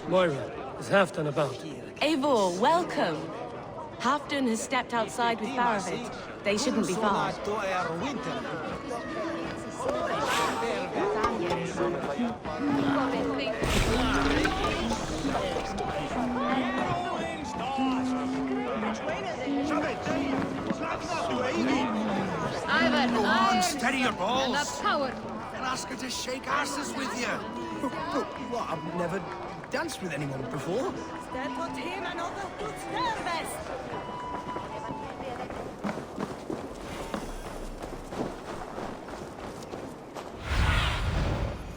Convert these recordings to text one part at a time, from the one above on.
Moira, is Halfdan about? Eivor, welcome. Halfdan has stepped outside with Baravid. They shouldn't be far. Eivor, steady your balls. And the power. And ask her to shake asses with you. What, I've never danced with anyone before.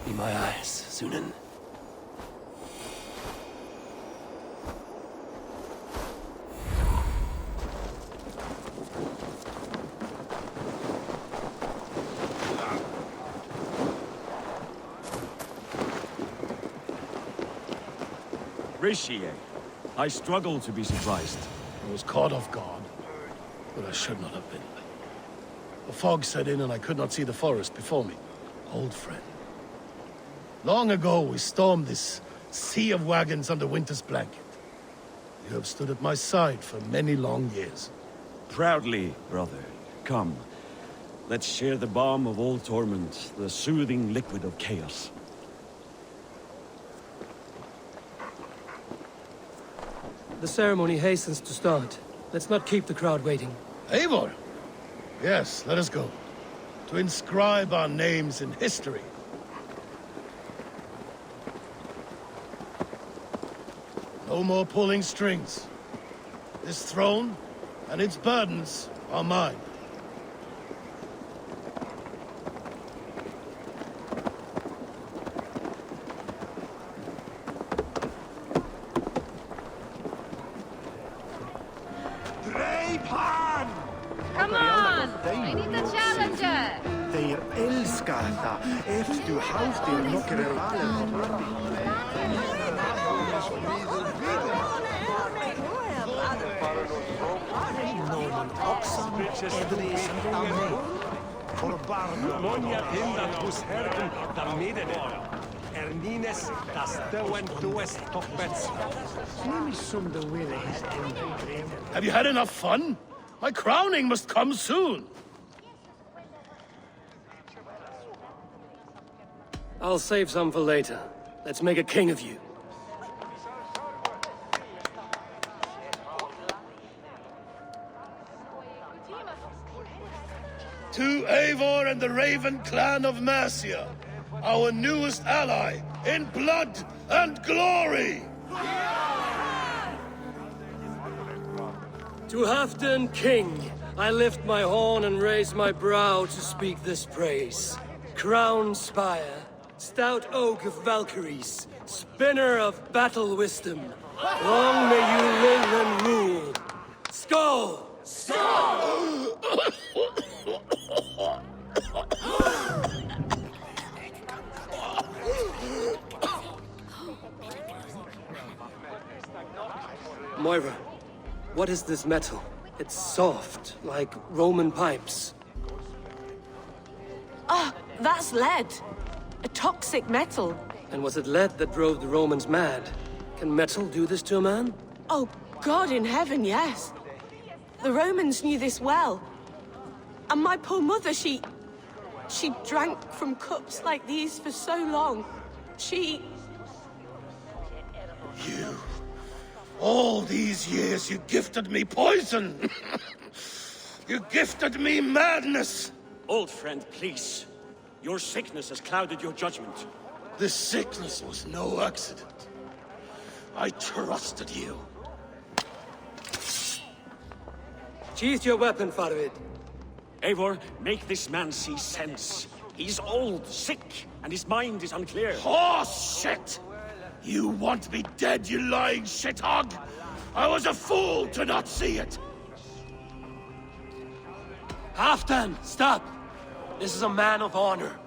Be my eyes, Sunan. Mercia. I struggle to be surprised. I was caught off guard, but I should not have been. The fog set in and I could not see the forest before me. Old friend. Long ago we stormed this sea of wagons under winter's blanket. You have stood at my side for many long years. Proudly, brother. Come. Let's share the balm of all torment, the soothing liquid of chaos. The ceremony hastens to start. Let's not keep the crowd waiting. Eivor! Yes, let us go. To inscribe our names in history. No more pulling strings. This throne and its burdens are mine. Come on! I need the challenger! Þeir elska þetta ef þú hafðir nokkrar valir á barni. Norman oxen, every single Monia hindan hos herden där medene. Ernines das döen dues toppets. Have you had enough fun? My crowning must come soon. I'll save some for later. Let's make a king of you. To Eivor and the Raven clan of Mercia, our newest ally in blood and glory! To Halfdan, king, I lift my horn and raise my brow to speak this praise. Crown spire, Stout oak of Valkyries, spinner of battle wisdom. Long may you live and rule. Skull! Moira, what is this metal? It's soft, like Roman pipes. Ah, that's lead. A toxic metal. And was it lead that drove the Romans mad? Can metal do this to a man? Oh, God in heaven, yes. The Romans knew this well. And my poor mother, she drank from cups like these for so long. You... All these years you gifted me poison! You gifted me madness! Old friend, please. Your sickness has clouded your judgment. This sickness was no accident. I trusted you. Sheath your weapon, Farvid. Eivor, make this man see sense. He's old, sick, and his mind is unclear. Horse shit! You want me dead, you lying shithog? I was a fool to not see it! Halfdan, stop! This is a man of honor.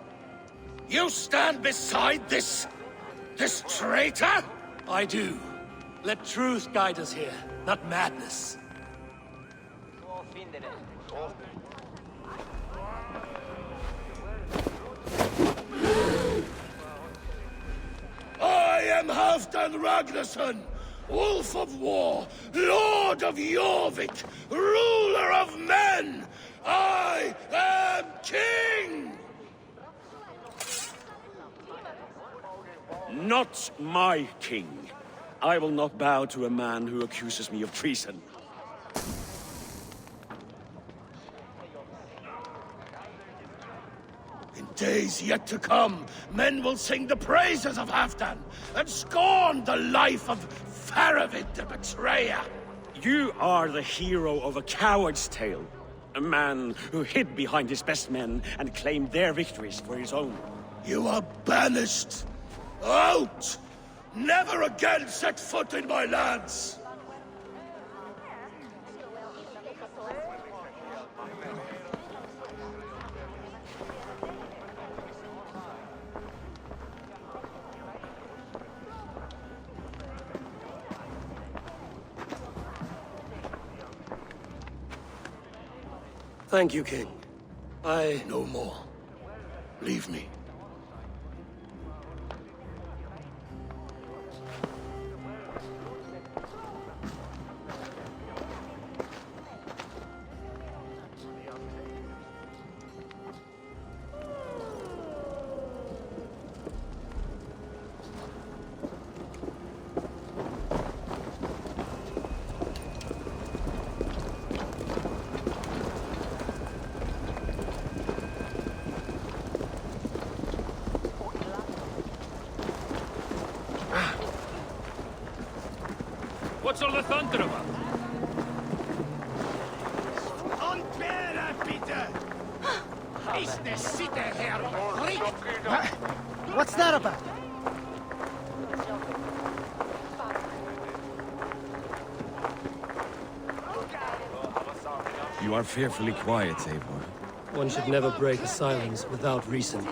You stand beside this traitor? I do. Let truth guide us here, not madness. I am Halfdan Ragnarsson, Wolf of War, Lord of Jorvik, ruler of men! I am king! Not my king. I will not bow to a man who accuses me of treason. In days yet to come, men will sing the praises of Halfdan and scorn the life of Faravid the betrayer. You are the hero of a coward's tale. A man who hid behind his best men and claimed their victories for his own. You are banished. Out! Never again set foot in my lands! Thank you, King. No more. Leave me. What's all the thunder about? What's that about? You are fearfully quiet, Eivor. One should never break a silence without reason.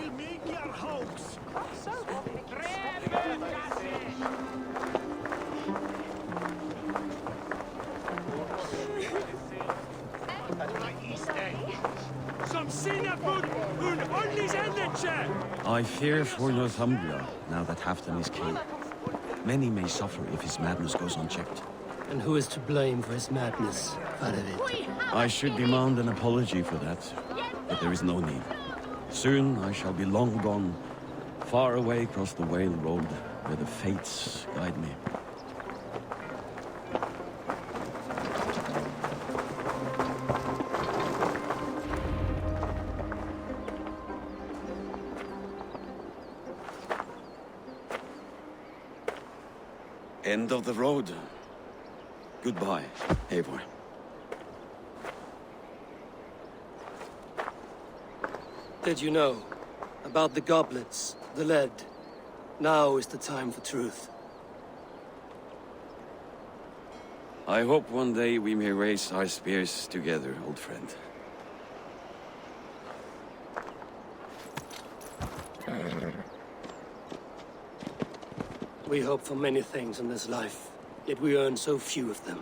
I fear for Northumbria, now that Halfdan is king. Many may suffer if his madness goes unchecked. And who is to blame for his madness, Faravid? I should demand an apology for that, but there is no need. Soon I shall be long gone, far away across the Whale Road, where the fates guide me. End of the road. Goodbye, Eivor. Did you know about the goblets, the lead. Now is the time for truth. I hope one day we may raise our spears together, old friend. We hope for many things in this life, yet we earn so few of them.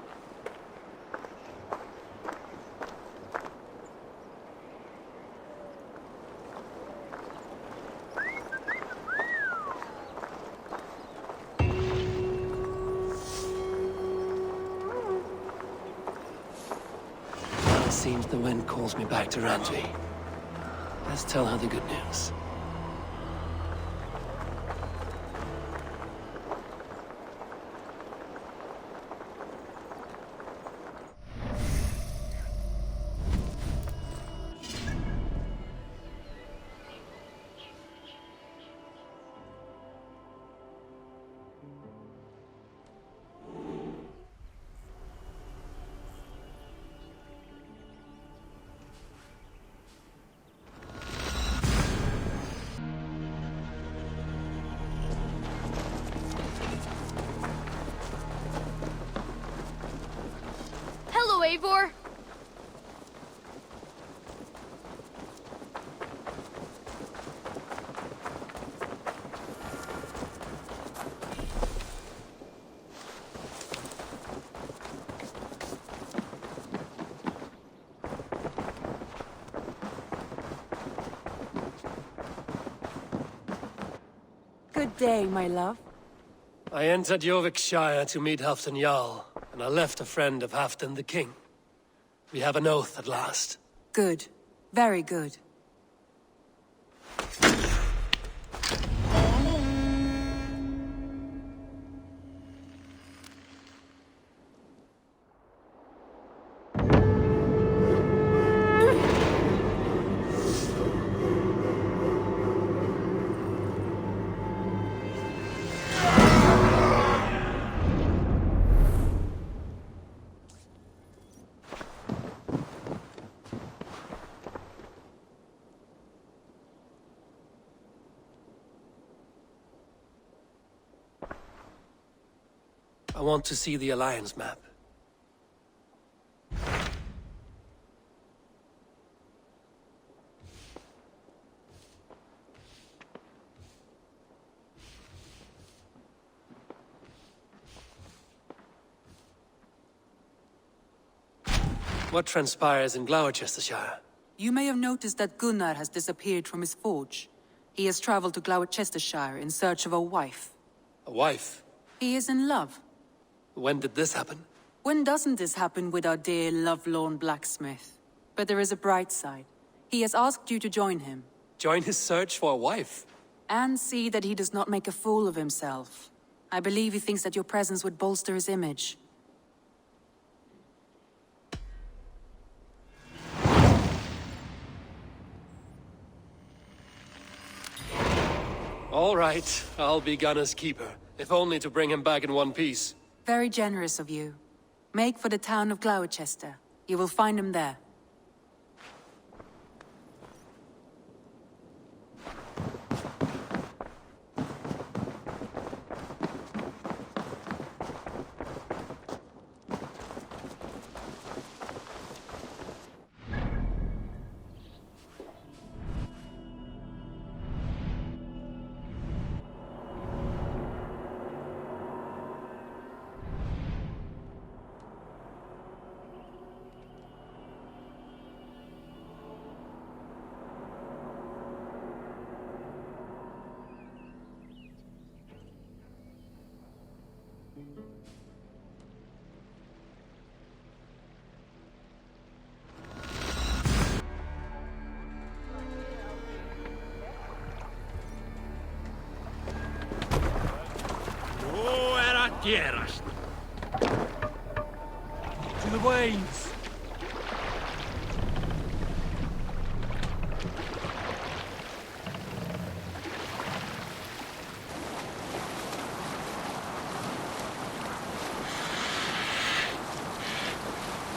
It seems the wind calls me back to Randvi. Let's tell her the good news. Hello, Eivor. Good day, my love. I entered Yorkshire to meet Halfdan Jarl, and I left a friend of Halfdan the King. We have an oath at last. Good. Very good. I want to see the Alliance map. What transpires in Gloucestershire? You may have noticed that Gunnar has disappeared from his forge. He has traveled to Gloucestershire in search of a wife. A wife? He is in love. When did this happen? When doesn't this happen with our dear lovelorn blacksmith? But there is a bright side. He has asked you to join him. Join his search for a wife? And see that he does not make a fool of himself. I believe he thinks that your presence would bolster his image. All right, I'll be Gunner's keeper, if only to bring him back in one piece. Very generous of you. Make for the town of Gloucester. You will find him there. Gerast. To the waves.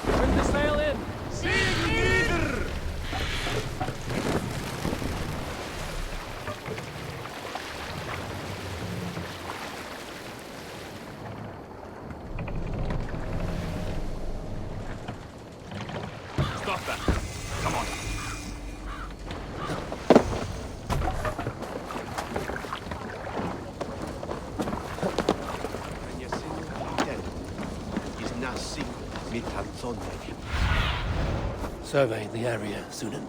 Bring the sail in. Sigurd! Survey the area, Sunan.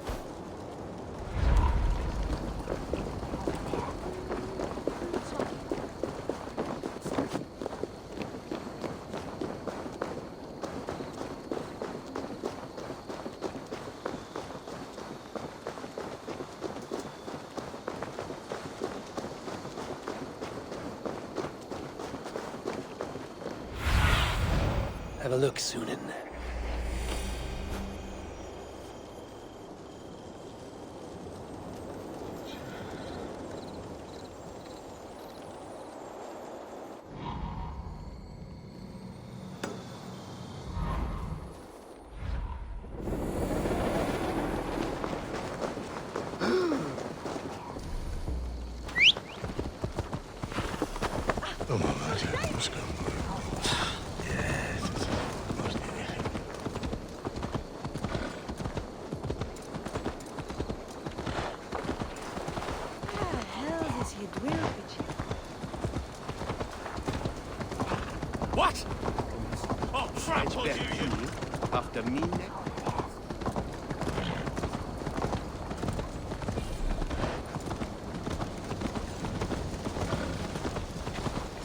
Have a look, Sunan. What? Oh, trample you! After me next.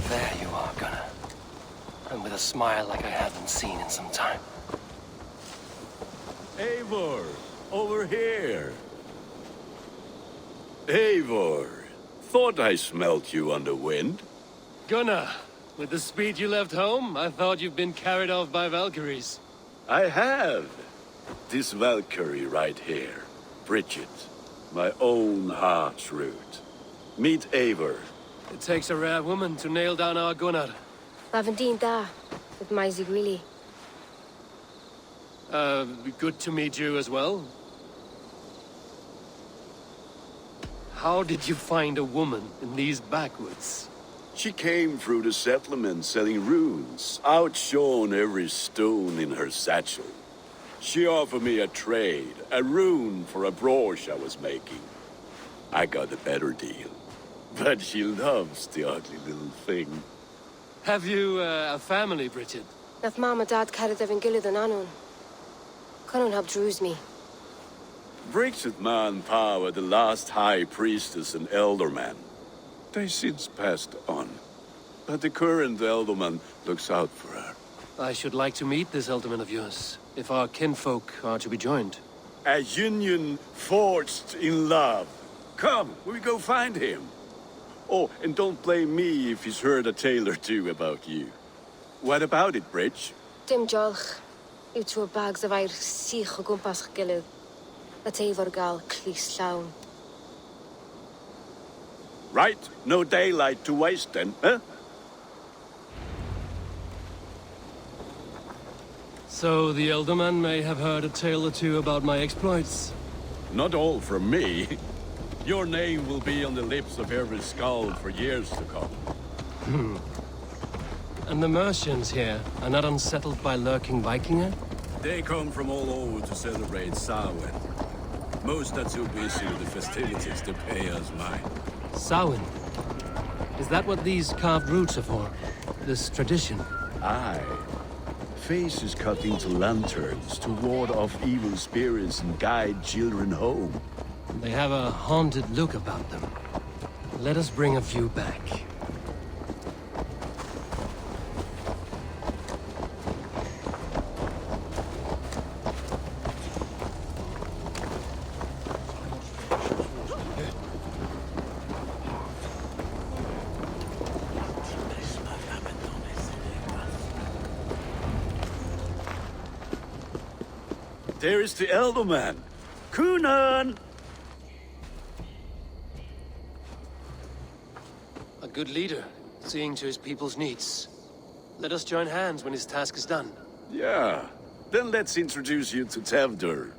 There you are, Gunnar. And with a smile like I haven't seen in some time. Eivor, over here. Eivor, thought I smelt you on the wind. Gunnar, with the speed you left home, I thought you'd been carried off by Valkyries. I have. This Valkyrie right here, Bridget, my own heart's root. Meet Eivor. It takes a rare woman to nail down our Gunnar. Lavendine da, with my Zigwili. Good to meet you as well. How did you find a woman in these backwoods? She came through the settlement selling runes, outshone every stone in her satchel. She offered me a trade, a rune for a brooch I was making. I got a better deal. But she loves the ugly little thing. Have you a family, Bridget? Nath mama dad carried evan gilid an anun. Cannon have drews me. Bridget Man were the last high priestess and elderman. They since passed on. But the current elderman looks out for her. I should like to meet this elderman of yours, if our kinfolk are to be joined. A union forged in love. Come, we go find him. Oh, and don't blame me if he's heard a tale or two about you. What about it, Bridge? Dim jolch. You two bags of air sich o gwmpas gilid. A Eivor gal clis llawn. Right, no daylight to waste then, huh? So the elderman may have heard a tale or two about my exploits. Not all from me. Your name will be on the lips of every skald for years to come. And the Mercians here are not unsettled by lurking Vikinger? They come from all over to celebrate Samhain. Most are too busy with the festivities to pay us mind. Samhain? Is that what these carved roots are for? This tradition? Aye. Faces cut into lanterns to ward off evil spirits and guide children home. They have a haunted look about them. Let us bring a few back. There is the Elderman. Kunan! A good leader, seeing to his people's needs. Let us join hands when his task is done. Yeah. Then let's introduce you to Tevdur.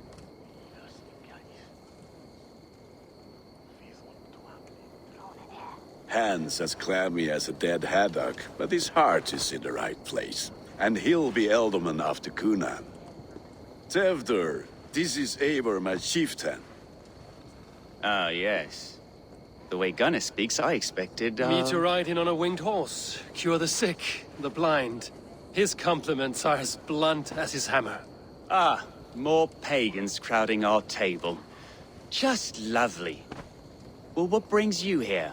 Hands as clammy as a dead haddock, but his heart is in the right place. And he'll be Elderman after Kunan. Tevdur, this is Eivor, my chieftain. Ah, yes. The way Gunnar speaks, I expected, Me to ride in on a winged horse, cure the sick, the blind. His compliments are as blunt as his hammer. Ah, More pagans crowding our table. Just lovely. Well, what brings you here?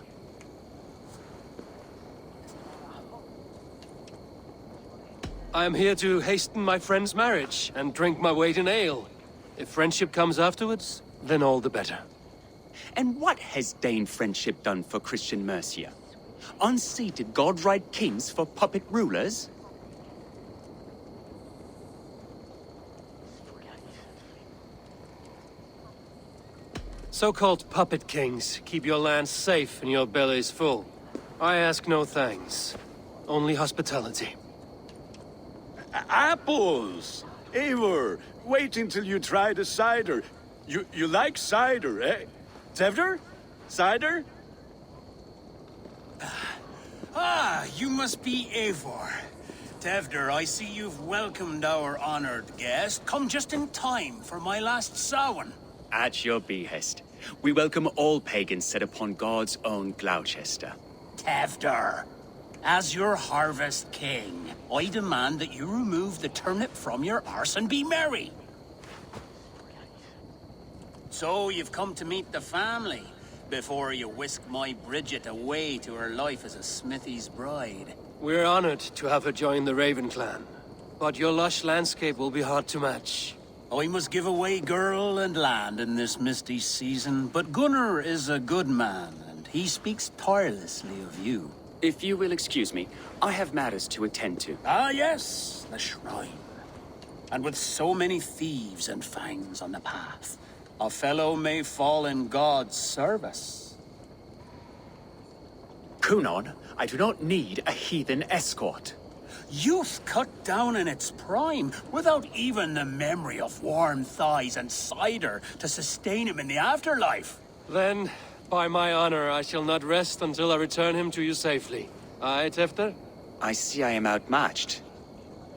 I am here to hasten my friend's marriage and drink my weight in ale. If friendship comes afterwards, then all the better. And what has Dane friendship done for Christian Mercia? Unseated god-right kings for puppet rulers? So-called puppet kings keep your lands safe and your bellies full. I ask no thanks, only hospitality. Apples! Eivor, wait until you try the cider. You like cider, eh? Tevder? Cider? Ah, you must be Eivor. Tevder, I see you've welcomed our honored guest. Come just in time for my last Samhain. At your behest. We welcome all pagans set upon God's own Gloucester. Tevder, as your harvest king, I demand that you remove the turnip from your arse and be merry. So you've come to meet the family, before you whisk my Bridget away to her life as a smithy's bride. We're honored to have her join the Raven clan, but your lush landscape will be hard to match. I must give away girl and land in this misty season, but Gunnar is a good man, and he speaks tirelessly of you. If you will excuse me, I have matters to attend to. Ah, yes, the shrine. And with so many thieves and fangs on the path, a fellow may fall in God's service. Kunon, I do not need a heathen escort. Youth cut down in its prime, without even the memory of warm thighs and cider to sustain him in the afterlife. Then, by my honor, I shall not rest until I return him to you safely. Aye, Tefter? I see I am outmatched.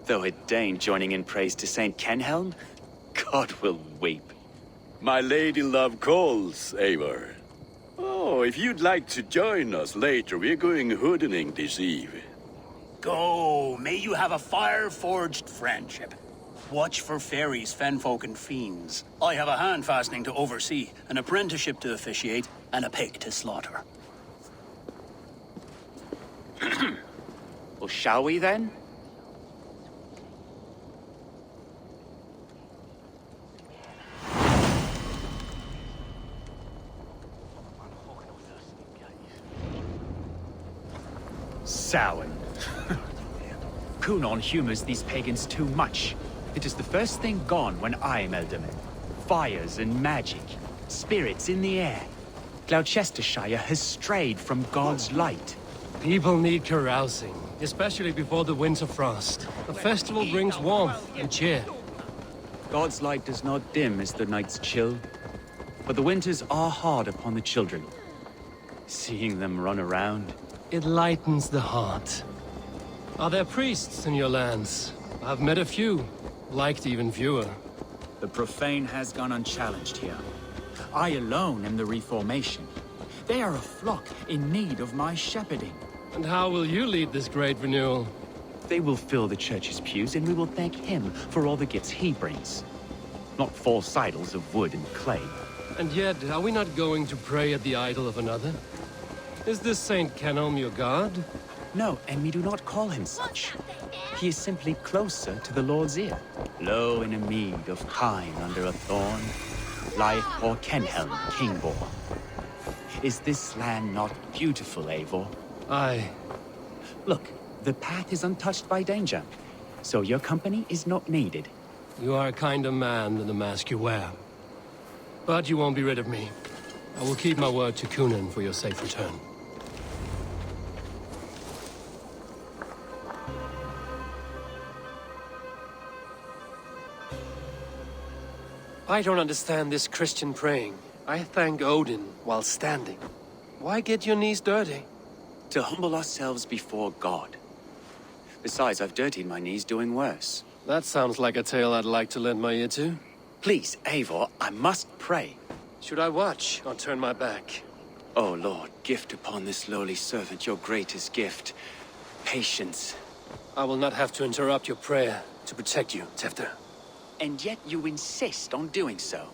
Though a Dane joining in praise to Saint Kenhelm, God will weep. My lady love calls, Eivor. Oh, if you'd like to join us later, we're going hoodening this eve. Go, may you have a fire-forged friendship. Watch for fairies, fenfolk, and fiends. I have a hand fastening to oversee, an apprenticeship to officiate, and a pig to slaughter. Well, shall we then? Samhain. Kunon humors these pagans too much. It is the first thing gone when I am Elderman. Fires and magic, spirits in the air. Gloucestershire has strayed from God's light. People need carousing, especially before the winter frost. A festival brings warmth and cheer. God's light does not dim as the nights chill, but the winters are hard upon the children. Seeing them run around, it lightens the heart. Are there priests in your lands? I've met a few, liked even fewer. the profane has gone unchallenged here. I alone am the Reformation. They are a flock in need of my shepherding. And how will you lead this great renewal? They will fill the church's pews, and we will thank him for all the gifts he brings. Not false idols of wood and clay. And yet, are we not going to pray at the idol of another? Is this Saint Kenelm your god? No, and we do not call him such. He is simply closer to the Lord's ear. Low in a mead of kine under a thorn, lieth poor Kenhelm, Kingbor. Is this land not beautiful, Eivor? Aye. Look, the path is untouched by danger, so your company is not needed. You are a kinder man than the mask you wear. But you won't be rid of me. I will keep my word to Kunan for your safe return. I don't understand this Christian praying. I thank Odin while standing. Why get your knees dirty? To humble ourselves before God. Besides, I've dirtied my knees doing worse. That sounds like a tale I'd like to lend my ear to. Please, Eivor, I must pray. Should I watch or turn my back? Oh Lord, gift upon this lowly servant your greatest gift. Patience. I will not have to interrupt your prayer to protect you, Tefter. and yet you insist on doing so.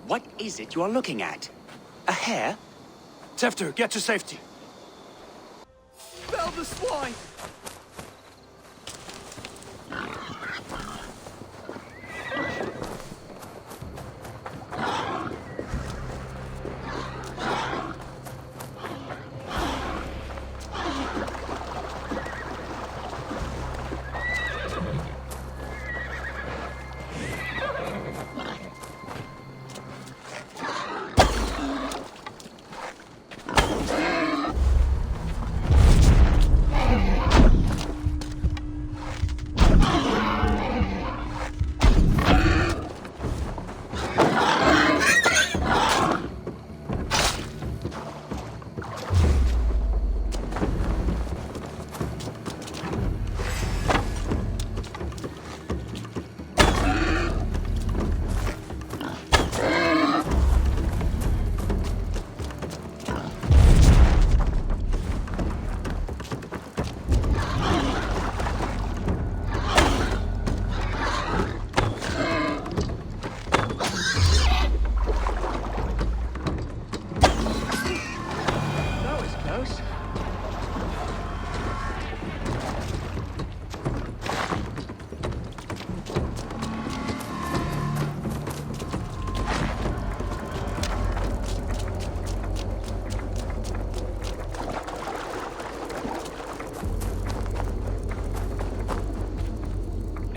What is it you are looking at? A hare? Tefter, get to safety. Fell the swine!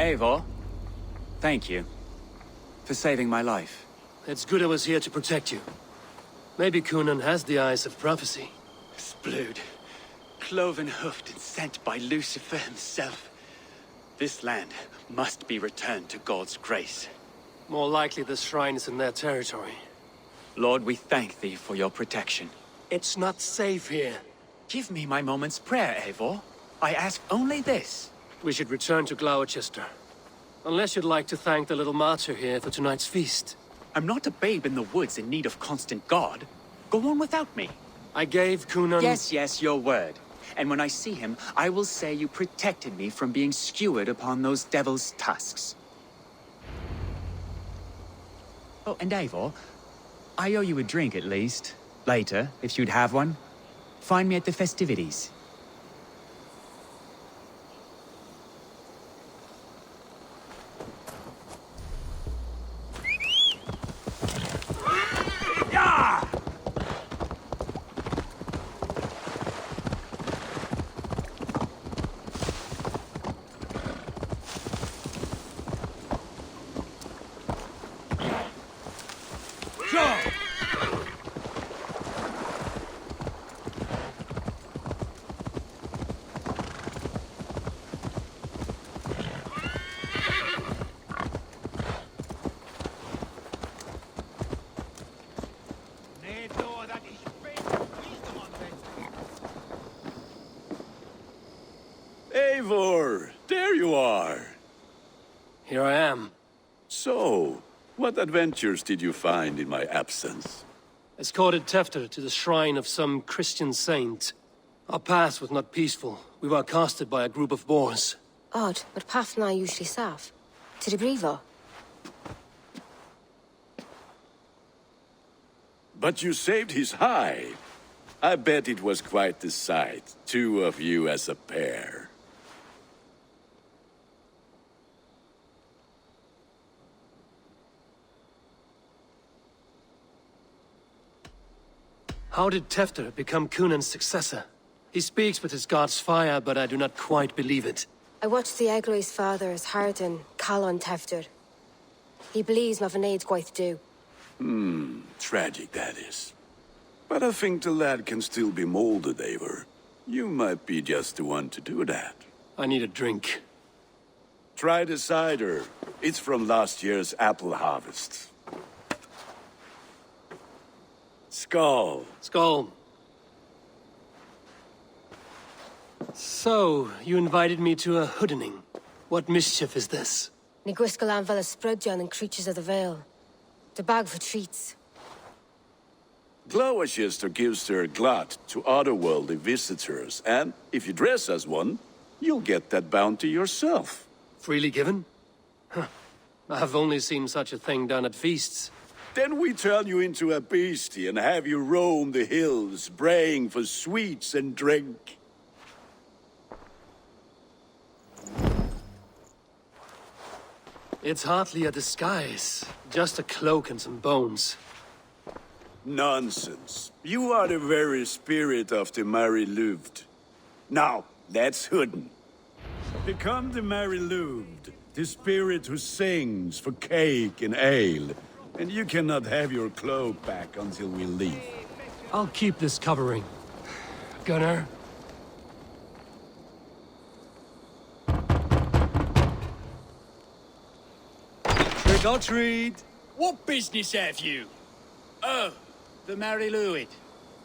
Eivor, thank you for saving my life. It's good I was here to protect you. Maybe Cunan has the eyes of prophecy. Splode, cloven-hoofed and sent by Lucifer himself. This land must be returned to God's grace. More likely the shrine is in their territory. Lord, we thank thee for your protection. It's not safe here. Give me my moment's prayer, Eivor. I ask only this. We should return to Gloucester. Unless you'd like to thank the little martyr here for tonight's feast. I'm not a babe in the woods in need of constant guard. Go on without me. I gave Cunan... Yes, your word. And when I see him, I will say you protected me from being skewered upon those devil's tusks. Oh, and Eivor, I owe you a drink at least. Later, if you'd have one. Find me at the festivities. Eivor, there you are. Here I am. So, what adventures did you find in my absence? Escorted Tefter to the shrine of some Christian saint. Our path was not peaceful. We were accosted by a group of boars. Odd, but path na usually safe. To the Grievo. But you saved his hide. I bet it was quite the sight, two of you as a pair. How did Tefter become Cunan's successor? He speaks with his god's fire, but I do not quite believe it. I watched the Egloi's father as Harden, Calon Tefter. He believes Mavanade quite do. Tragic that is. But I think the lad can still be molded, Eivor. You might be just the one to do that. I need a drink. Try the cider. It's from last year's apple harvest. Skull. Skull. So, you invited me to a hoodening. What mischief is this? Ni gwisgalan fel ysbrydion and creatures of the Vale. The bag for treats. Gloucester gives their glut to otherworldly visitors, and if you dress as one, you'll get that bounty yourself. Freely given? Huh. I've only seen such a thing done at feasts. Then we turn you into a beastie and have you roam the hills, braying for sweets and drink. It's hardly a disguise. Just a cloak and some bones. Nonsense. You are the very spirit of the Mary Louved. Now, that's Hooden. Become the Mary Louved, the spirit who sings for cake and ale. And you cannot have your cloak back until we leave. I'll keep this covering. Gunnar? Trick or treat! What business have you? Oh, the Mary Louid.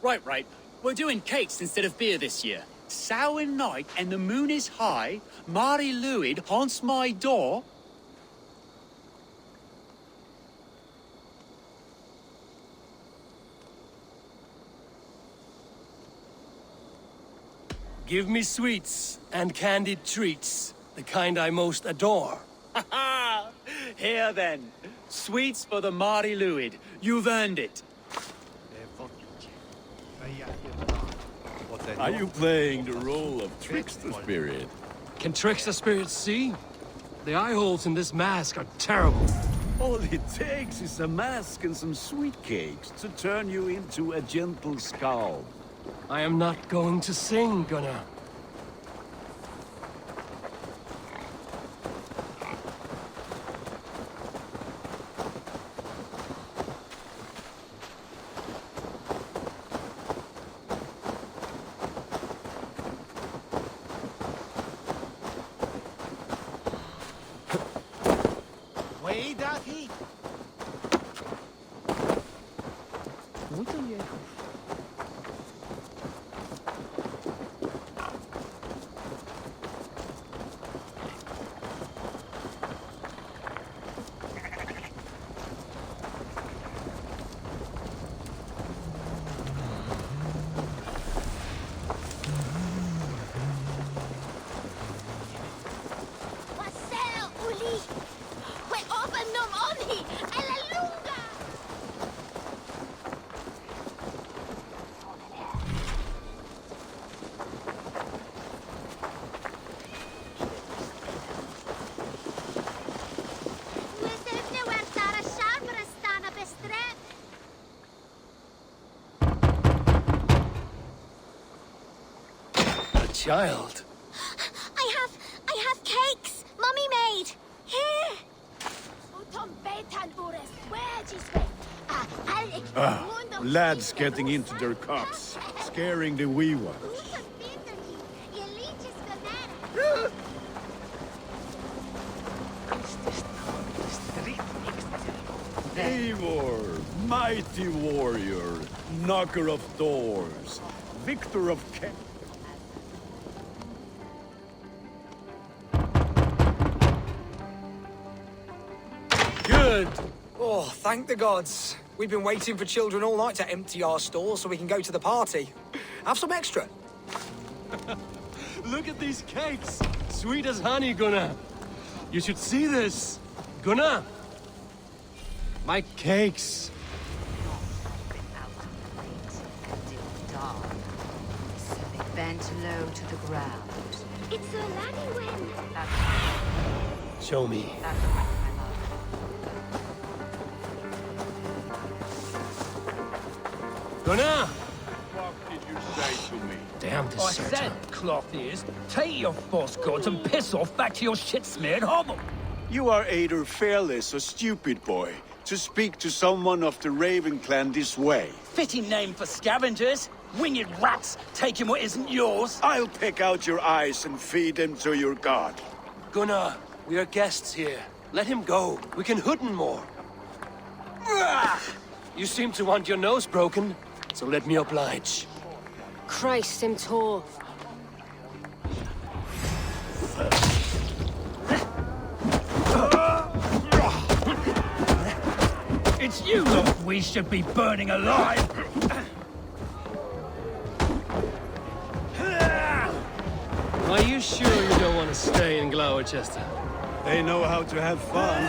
Right. We're doing cakes instead of beer this year. Samhain night and the moon is high. Mary Louid haunts my door. Give me sweets and candied treats, the kind I most adore. Ha ha! Here then, sweets for the Mary Louid. You've earned it. Are you playing the role of trickster spirit? Can trickster spirits see? The eye holes in this mask are terrible. All it takes is a mask and some sweet cakes to turn you into a gentle skull. I am not going to sing, Gunnar. Way doth he? Child. I have cakes. Mummy made. Here. Lads getting into their cups, scaring the wee ones. Eivor, mighty warrior, knocker of doors, victor of Good! Oh, thank the gods. We've been waiting for children all night to empty our stores so we can go to the party. Have some extra. Look at these cakes! Sweet as honey, Gunnar. You should see this. Gunnar! My cakes! So they bent low to the ground. It's a laddie win. Show me. That's right, my love. Gunnar! What did you say to me? Damn I deserter. said, cloth ears, take your false gods and piss off back to your shit-smeared hovel. You are either fearless or stupid, boy, to speak to someone of the Raven clan this way. Fitting name for scavengers. Winged rats taking what isn't yours. I'll pick out your eyes and feed them to your god. Gunnar, we are guests here. Let him go. We can Hooden more. You seem to want your nose broken, so let me oblige. Christ, him tall. It's you lot we should be burning alive. Are you sure you don't want to stay in Gloucester? They know how to have fun.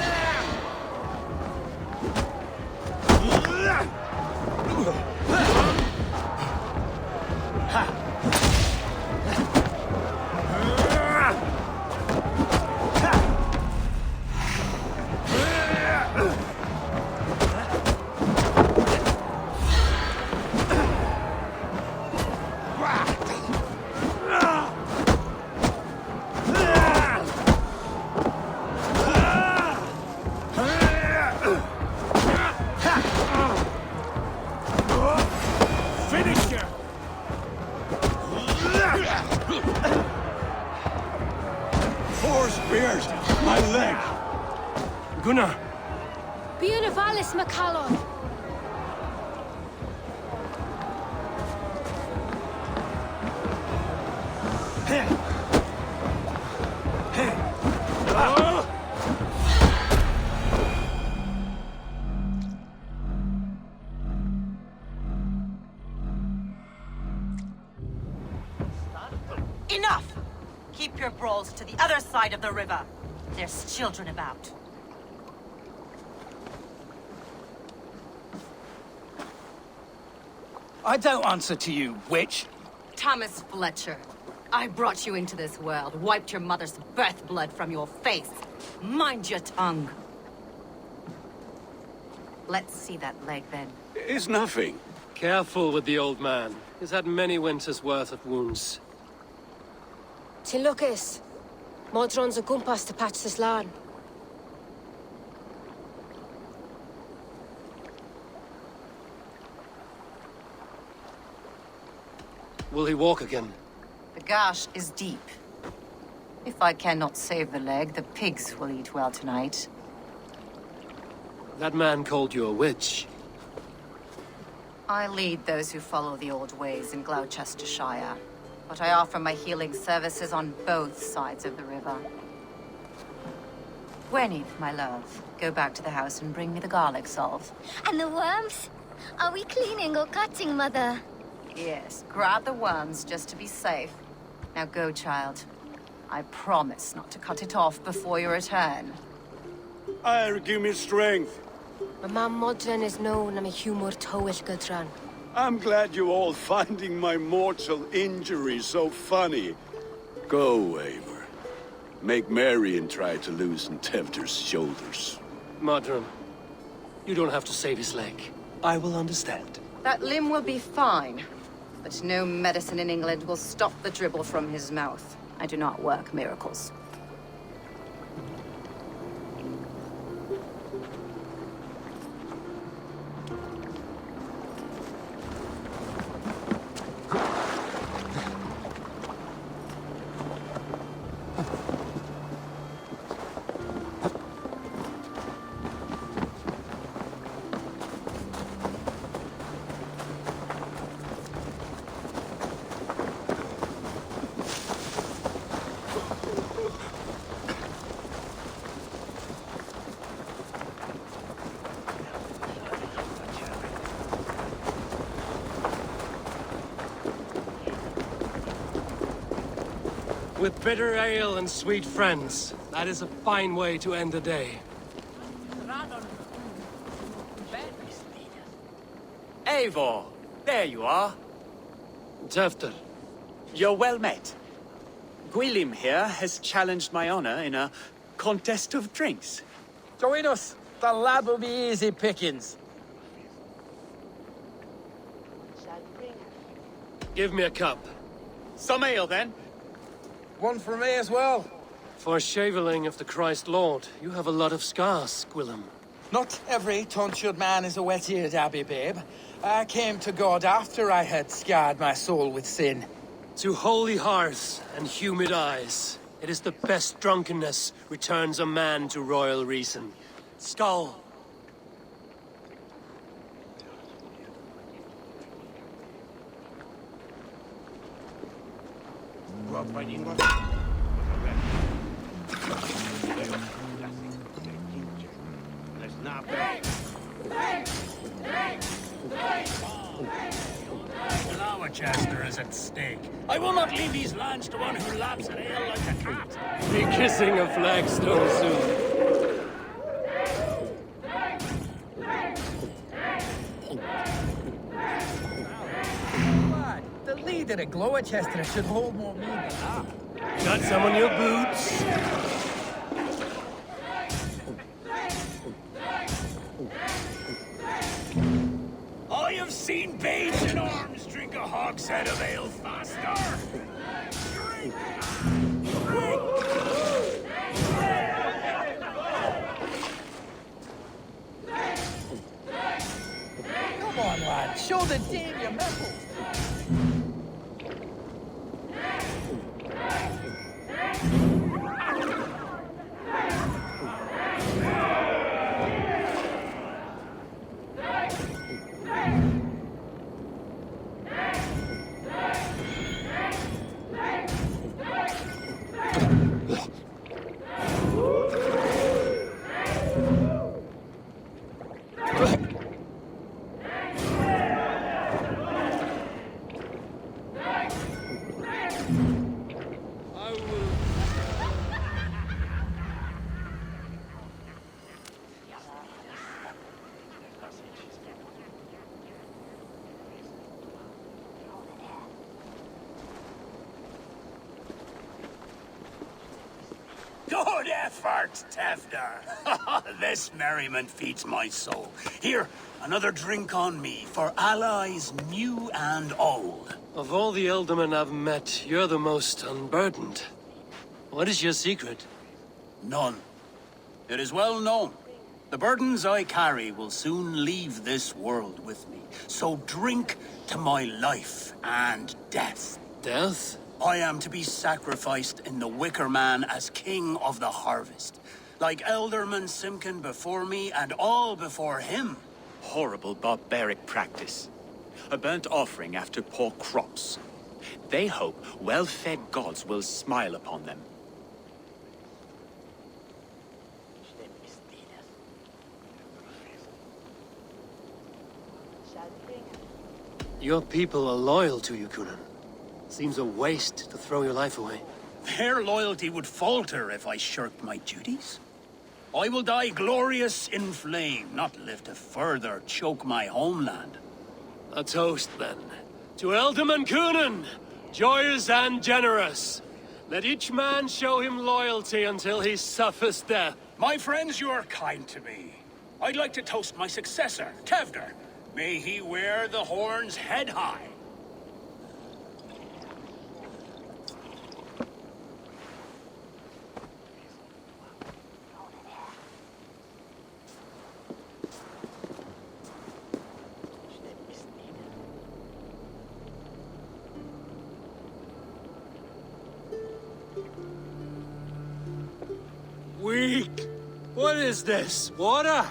Gunnar! Bionavalis Macallon. Enough! Keep your brawls to the other side of the river. There's children about. I don't answer to you, witch. Thomas Fletcher, I brought you into this world, wiped your mother's birth blood from your face. Mind your tongue. Let's see that leg, then. It's nothing. Careful with the old man. He's had many winters' worth of wounds. Till Lucas. Modron's a gumpas to patch this land. Will he walk again? The gash is deep. If I cannot save the leg, the pigs will eat well tonight. That man called you a witch. I lead those who follow the old ways in Gloucestershire, but I offer my healing services on both sides of the river. Gwyneth, my love, go back to the house and bring me the garlic salve. And the worms? Are we cleaning or cutting, Mother? Yes, grab the worms just to be safe. Now go, child. I promise not to cut it off before your return. Give me strength. My mam Modron is known am a humor towish gudran. I'm glad you're all finding my mortal injury so funny. Go, Eivor. Make Marion try to loosen Tevder's shoulders. Modron, you don't have to save his leg. I will understand. That limb will be fine, but no medicine in England will stop the dribble from his mouth. I do not work miracles. With bitter ale and sweet friends, that is a fine way to end the day. Eivor, there you are. Tevder. You're well met. Gwilym here has challenged my honor in a contest of drinks. Join us. The lad will be easy pickings. Give me a cup. Some ale, then. One for me as well. For shaveling of the Christ Lord, you have a lot of scars, Gwilym. Not every tonsured man is a wet-eared abbey, babe. I came to God after I had scarred my soul with sin. To holy hearts and humid eyes, it is the best drunkenness returns a man to royal reason. Skull. Winchester is at stake. I will not leave these lands to one who laps at ale like a cat. Be kissing a flagstone soon. The leader of Gloucester should hold more mead than that. Got some on your boots? I have seen babes in arms drink a hogshead of ale faster. Drink! Come on, lad. Show the dame your mettle. fart, Tevder. This merriment feeds my soul. Here, another drink on me for allies new and old. Of all the ealdormen I've met, you're the most unburdened. What is your secret? None. It is well known. The burdens I carry will soon leave this world with me. So drink to my life and death. Death? I am to be sacrificed in the Wicker Man as king of the harvest. Like Elderman Simkin before me and all before him. Horrible barbaric practice. A burnt offering after poor crops. They hope well-fed gods will smile upon them. Your people are loyal to you, Kunan. Seems a waste to throw your life away. Their loyalty would falter if I shirked my duties. I will die glorious in flame, not live to further choke my homeland. A toast, then. To Ealdorman Kunan, joyous and generous. Let each man show him loyalty until he suffers death. My friends, you are kind to me. I'd like to toast my successor, Tevder. May he wear the horns head high. Weak! What is this? Water?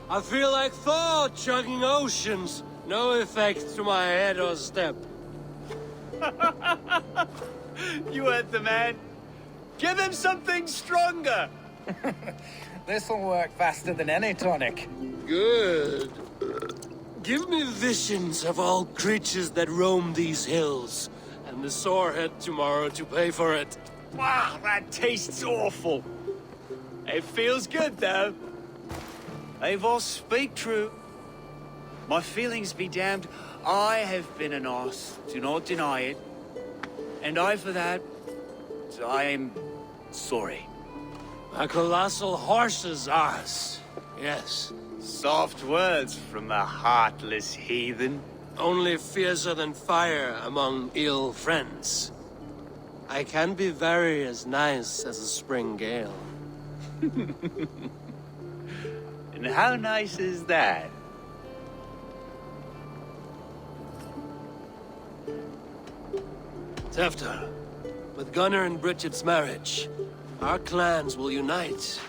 I feel like Thor chugging oceans. No effect to my head or step. You heard the man. Give him something stronger. This'll work faster than any tonic. Good. Give me visions of all creatures that roam these hills, and the sorehead tomorrow to pay for it. Wow, that tastes awful. It feels good, though. Eivor, speak true. My feelings be damned. I have been an arse, do not deny it. And I, for that, I am sorry. A colossal horse's arse, yes. Soft words from the heartless heathen. Only fiercer than fire among ill friends. I can be very as nice as a spring gale. And how nice is that? Tefter, with Gunnar and Bridget's marriage, our clans will unite.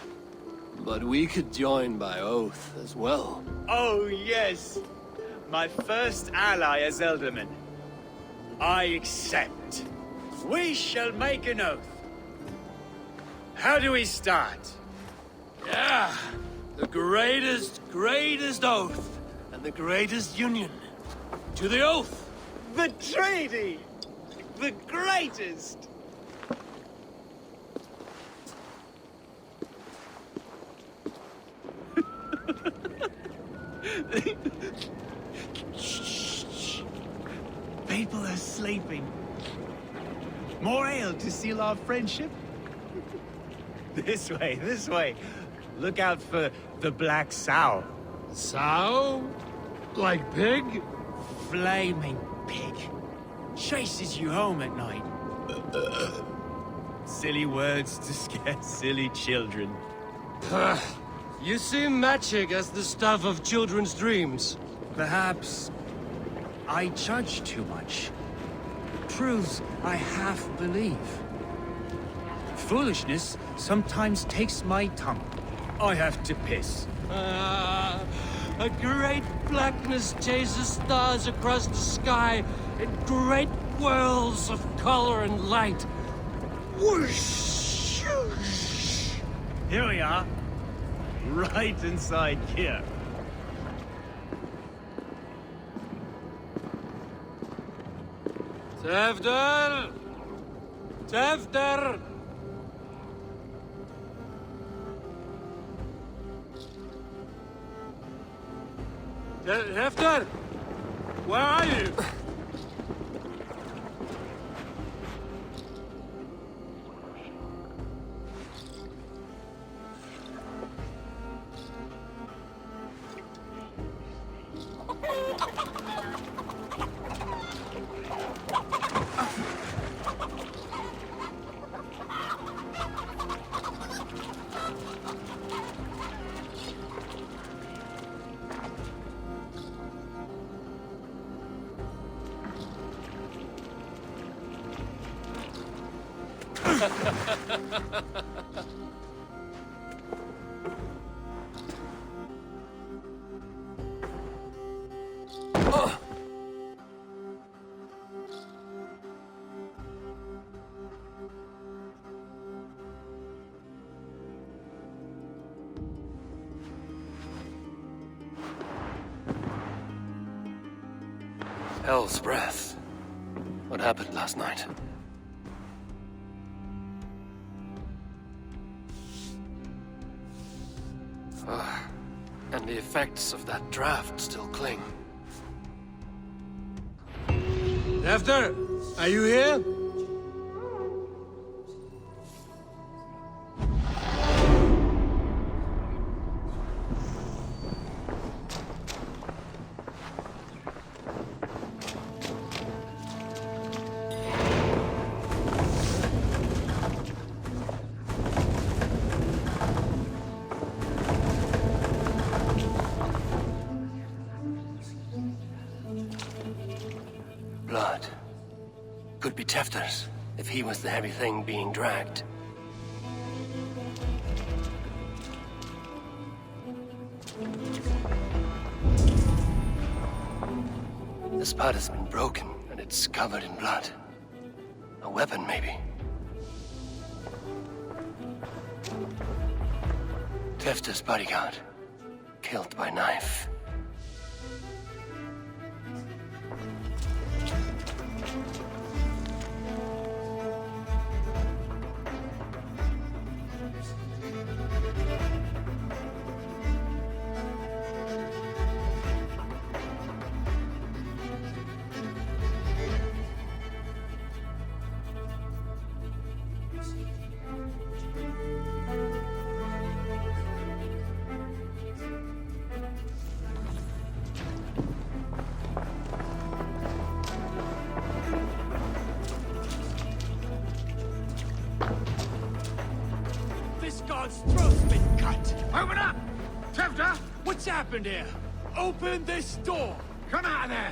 But we could join by oath as well. Oh, yes. My first ally as Ealdorman. I accept. We shall make an oath. How do we start? Yeah! The greatest oath, and the greatest union. To the oath! The treaty! The greatest! Shh. People are sleeping. More ale to seal our friendship? This way. Look out for the black sow. Sow? Like pig? Flaming pig. Chases you home at night. Silly words to scare silly children. You see magic as the stuff of children's dreams. Perhaps I judge too much. Truths I half believe. Foolishness sometimes takes my tongue. I have to piss. A great blackness chases stars across the sky in great whirls of color and light. Whoosh! Here we are. Right inside here. Tefder! Tefder! Tefder! Where are you? Hell's breath. What happened last night? And the effects of that draft still cling. Tefter, are you here? Blood. Could be Tefter's, if he was the heavy thing being dragged. The spud has been broken, and it's covered in blood. A weapon, maybe. Tefter's bodyguard. Killed by knife. God's throat's been cut! Open up! Tefter, what's happened here? Open this door! Come out of there!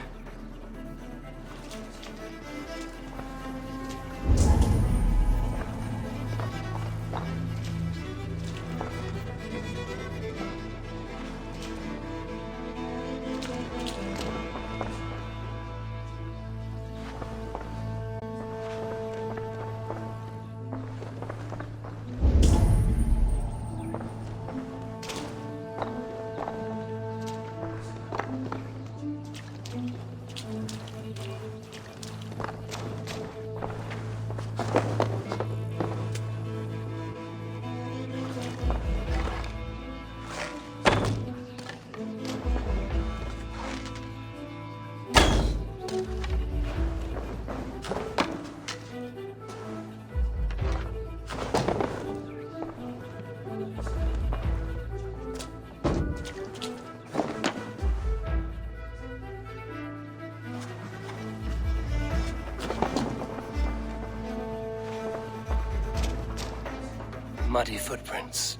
Muddy footprints.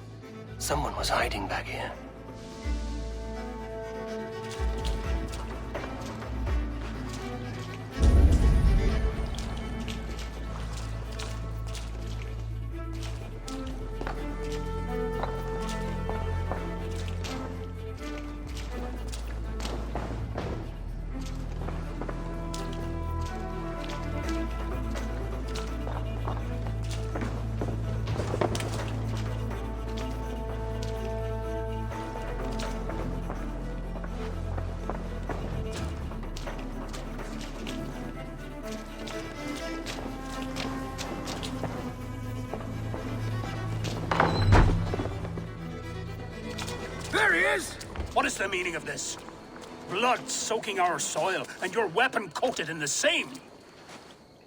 Someone was hiding back here. What is the meaning of this? Blood soaking our soil, and your weapon coated in the same!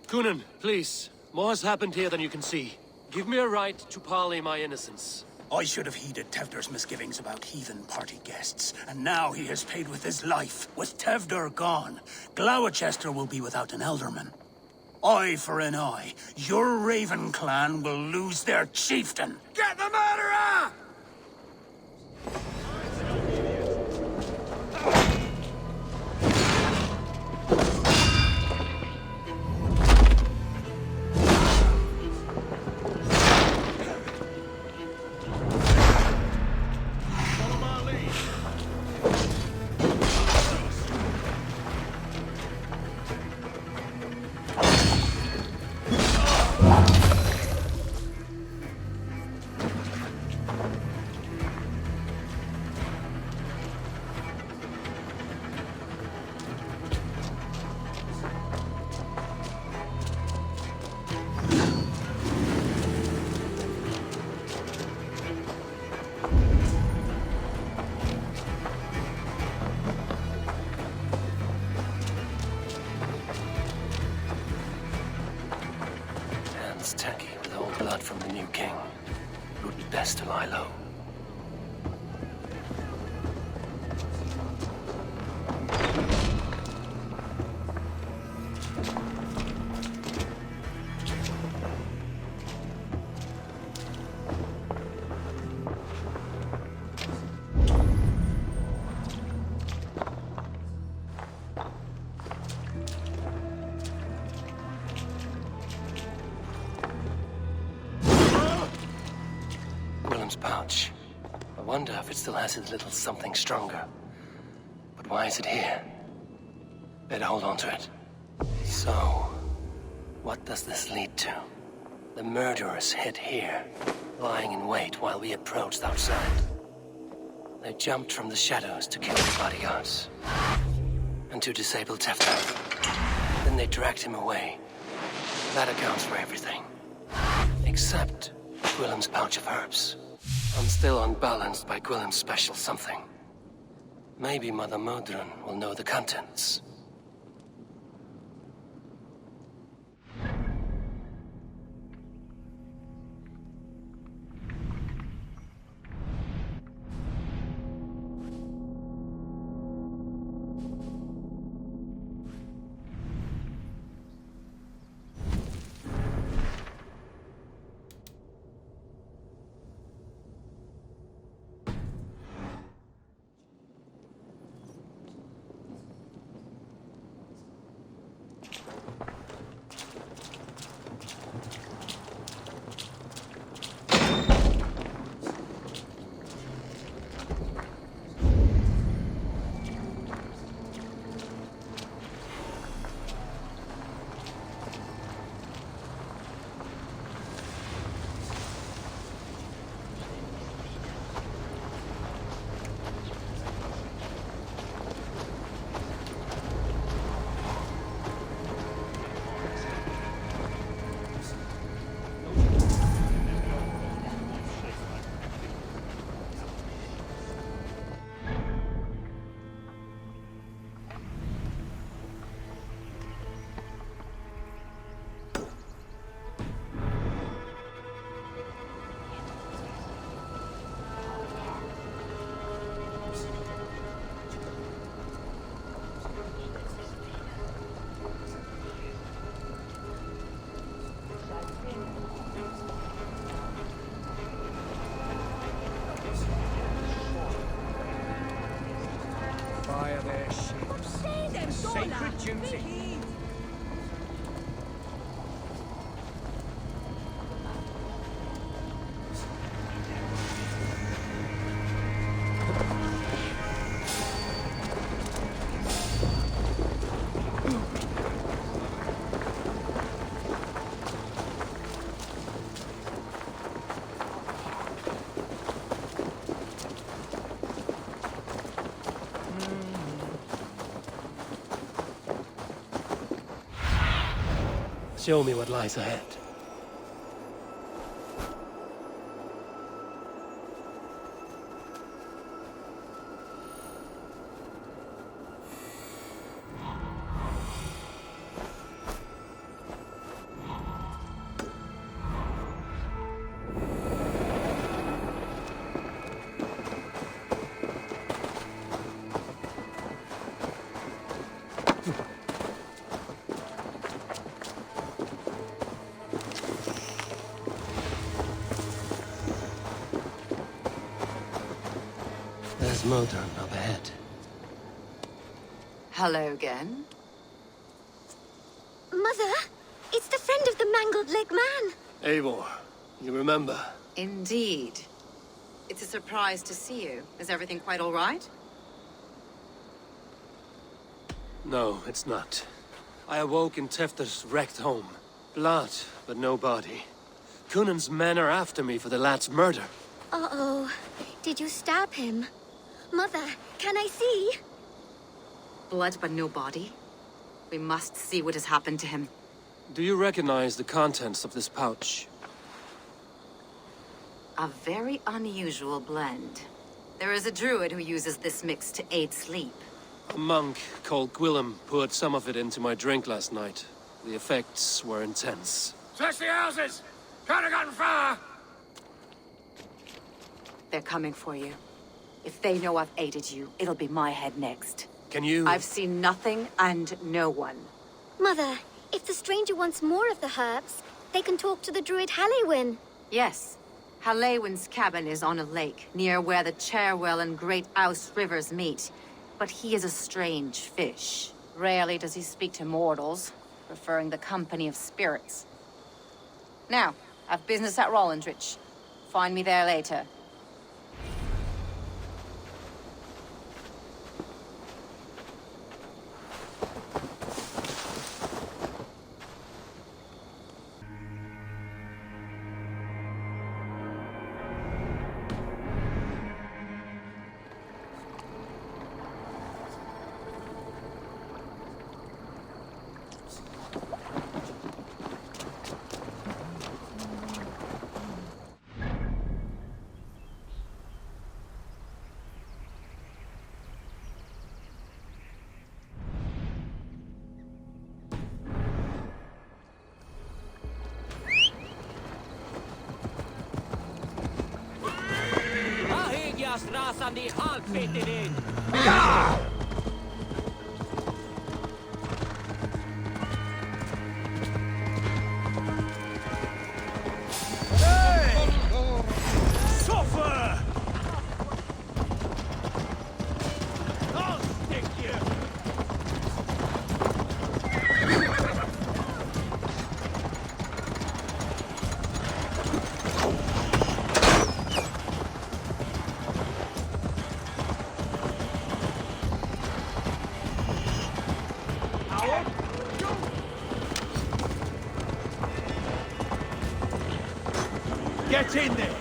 Coonan, please. More has happened here than you can see. Give me a right to parley my innocence. I should have heeded Tevder's misgivings about heathen party guests, and now he has paid with his life. With Tevder gone, Gloucester will be without an elderman. Eye for an eye. Your Raven clan will lose their chieftain. Get the murderer! It's tacky with old blood from the new king. It would be best to lie low. Pouch. I wonder if it still has a little something stronger. But why is it here? Better hold on to it. So, what does this lead to? The murderers hid here, lying in wait while we approached outside. They jumped from the shadows to kill the bodyguards. And to disable Tefta. Then they dragged him away. That accounts for everything. Except Gwilym's pouch of herbs. I'm still unbalanced by Gwilym's special something. Maybe Mother Modron will know the contents. Sacred duty. Show me what lies ahead. There's Modron up ahead. Hello again. Mother, it's the friend of the mangled leg man. Eivor, you remember? Indeed. It's a surprise to see you. Is everything quite all right? No, it's not. I awoke in Tefta's wrecked home. Blood, but no body. Cunan's men are after me for the lad's murder. Uh-oh. Did you stab him? Mother, can I see? Blood but no body? We must see what has happened to him. Do you recognize the contents of this pouch? A very unusual blend. There is a druid who uses this mix to aid sleep. A monk called Gwilym poured some of it into my drink last night. The effects were intense. Search the houses! Can't have gotten far! They're coming for you. If they know I've aided you, it'll be my head next. Can you... I've seen nothing and no one. Mother, if the stranger wants more of the herbs, they can talk to the druid Halewyn. Yes. Halewyn's cabin is on a lake, near where the Cherwell and Great Ouse rivers meet. But he is a strange fish. Rarely does he speak to mortals, preferring the company of spirits. Now, I've business at Rollindrich. Find me there later. Get in there!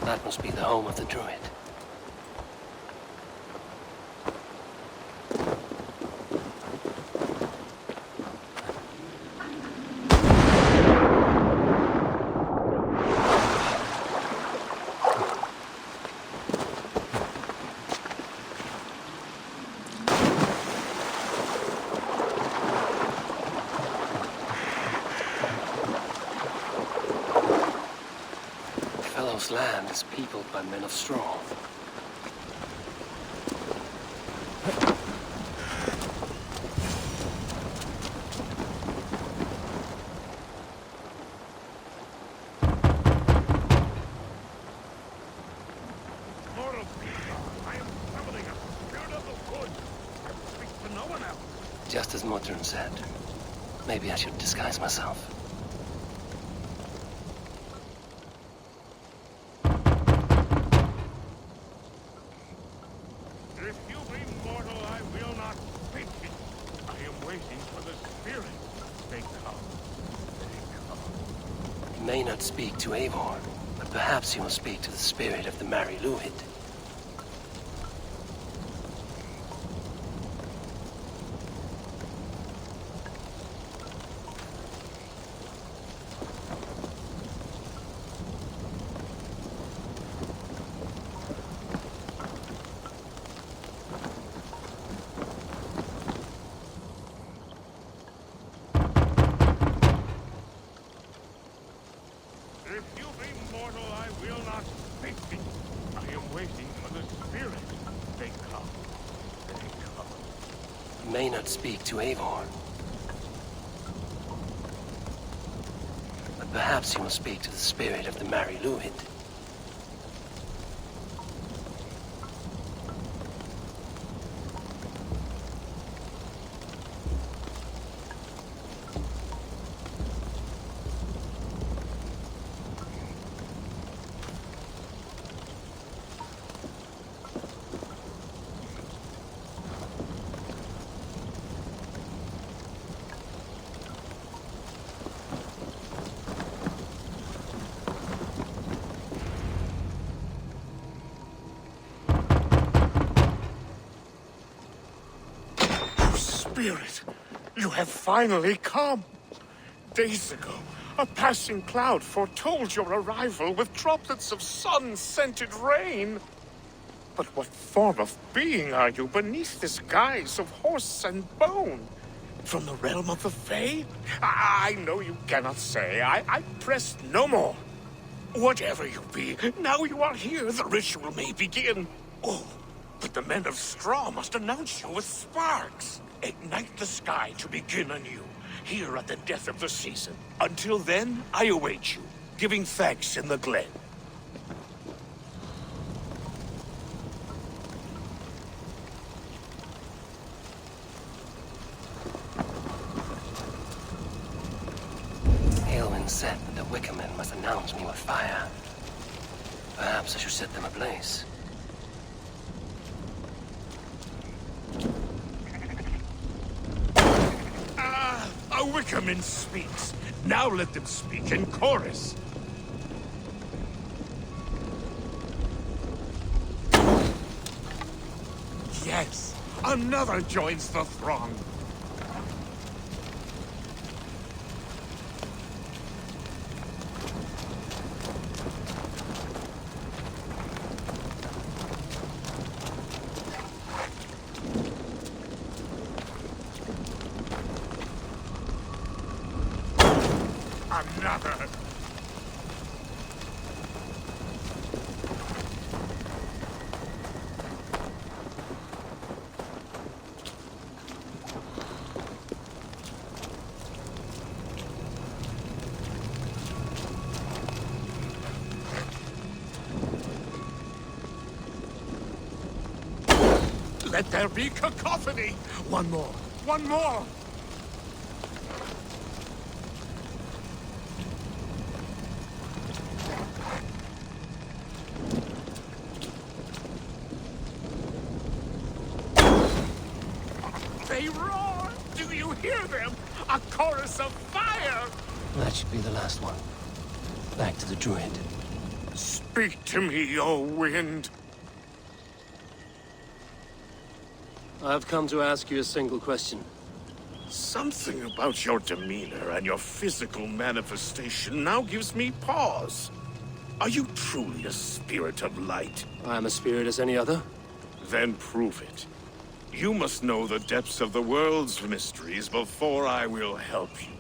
That must be the home of the druid. Fellow's land is peopled by men of straw. Just as Modron said. Maybe I should disguise myself. not speak to Eivor, but perhaps he will speak to the spirit of the Mary Luid. May not speak to Eivor, but perhaps he will speak to the spirit of the Mary Luid. Spirit, you have finally come. Days ago, a passing cloud foretold your arrival with droplets of sun-scented rain. But what form of being are you beneath this guise of horse and bone? From the realm of the Fae? I know you cannot say. I press no more. Whatever you be, now you are here, the ritual may begin. Oh, but the men of straw must announce you with sparks. Ignite the sky to begin anew, here at the death of the season. Until then, I await you, giving thanks in the glen. Aelwyn said that the Wickermen must announce me with fire. Perhaps I should set them ablaze. A Wickerman speaks. Now let them speak in chorus. Yes, another joins the throng. Another. Let there be cacophony! One more! One more! They roar! Do you hear them? A chorus of fire! That should be the last one. Back to the druid. Speak to me, O wind! I've come to ask you a single question. Something about your demeanor and your physical manifestation now gives me pause. Are you truly a spirit of light? I am a spirit as any other. Then prove it. You must know the depths of the world's mysteries before I will help you.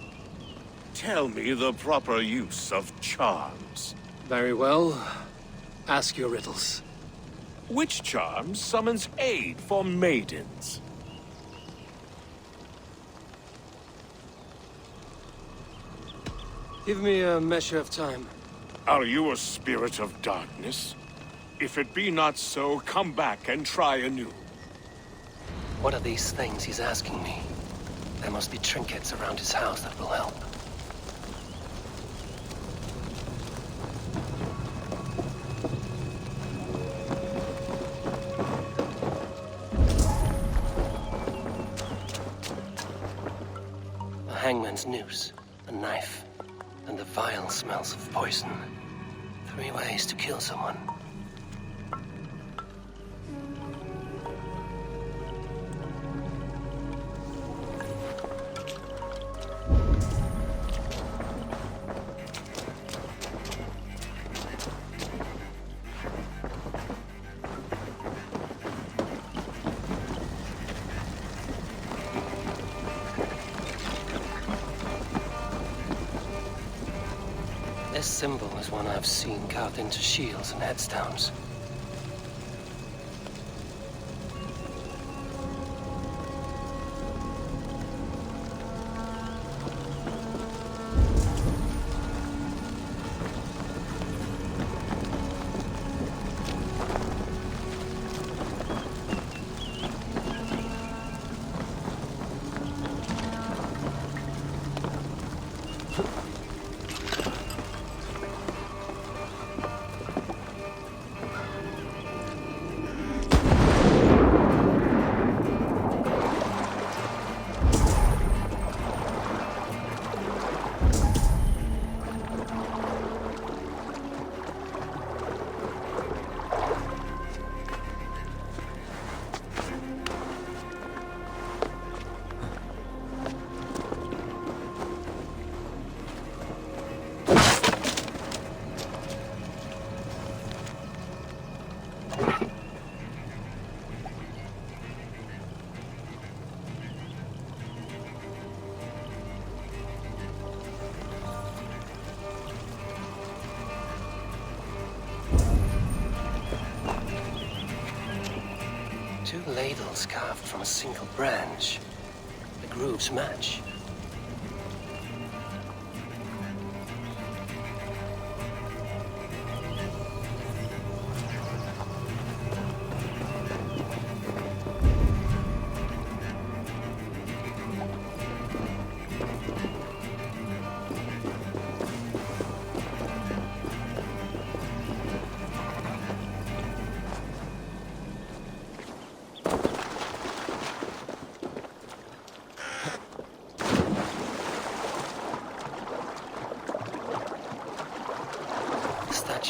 Tell me the proper use of charms. Very well. Ask your riddles. Which charm summons aid for maidens? Give me a measure of time. Are you a spirit of darkness? If it be not so, come back and try anew. What are these things he's asking me? There must be trinkets around his house that will help. A hangman's noose, a knife, a and the vile smells of poison. 3 ways to kill someone. This symbol is one I've seen carved into shields and headstones. Two ladles carved from a single branch. The grooves match.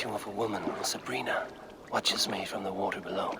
Of a woman, Sabrina, watches me from the water below.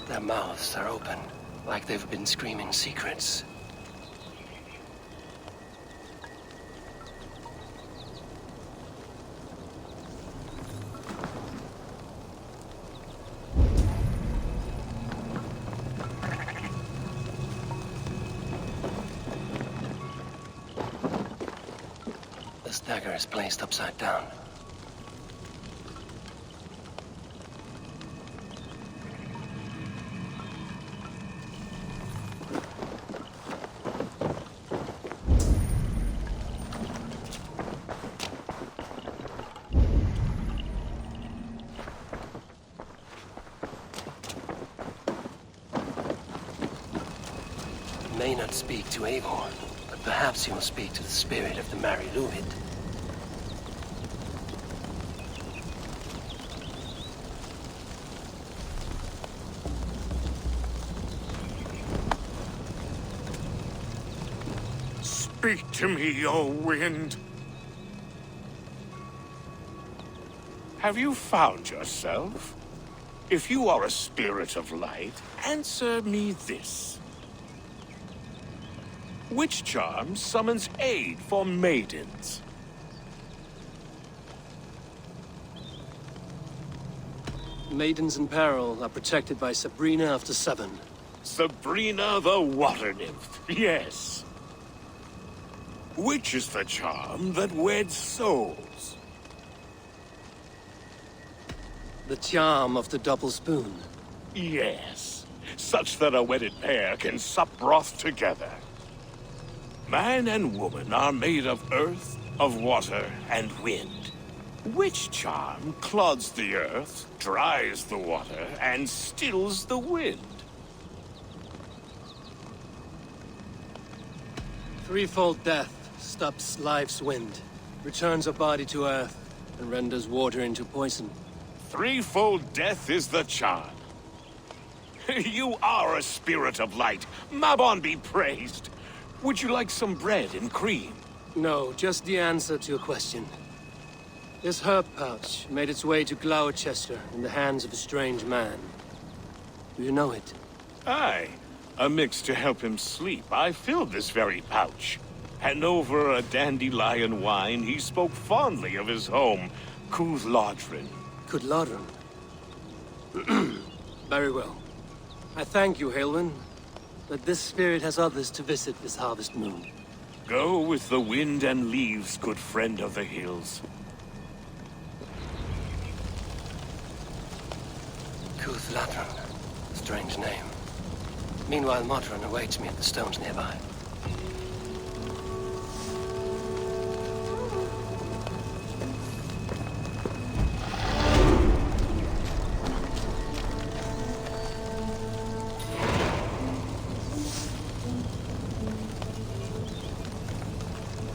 Their mouths are open, like they've been screaming secrets. dagger is placed upside down. May not speak to Eivor, but perhaps he will speak to the spirit of the Mary Luid. Speak to me, O wind. Have you found yourself? If you are a spirit of light, answer me this. Which charm summons aid for maidens? Maidens in peril are protected by Sabrina of the Seven. Sabrina the Water Nymph, yes. Which is the charm that weds souls? The charm of the double spoon. Yes, such that a wedded pair can sup broth together. Man and woman are made of earth, of water, and wind. Which charm clods the earth, dries the water, and stills the wind? Threefold death stops life's wind, returns a body to earth, and renders water into poison. Threefold death is the charm. You are a spirit of light. Mabon be praised. Would you like some bread and cream? No, just the answer to your question. This herb pouch made its way to Gloucester in the hands of a strange man. Do you know it? Aye. A mix to help him sleep. I filled this very pouch. And over a dandelion wine, he spoke fondly of his home, Cúth-Lodrin. Cúth-Lodrin? Very well. I thank you, Halwyn, that this spirit has others to visit this harvest moon. Go with the wind and leaves, good friend of the hills. Cúth-Lodrin. Strange name. Meanwhile, Modron awaits me at the stones nearby.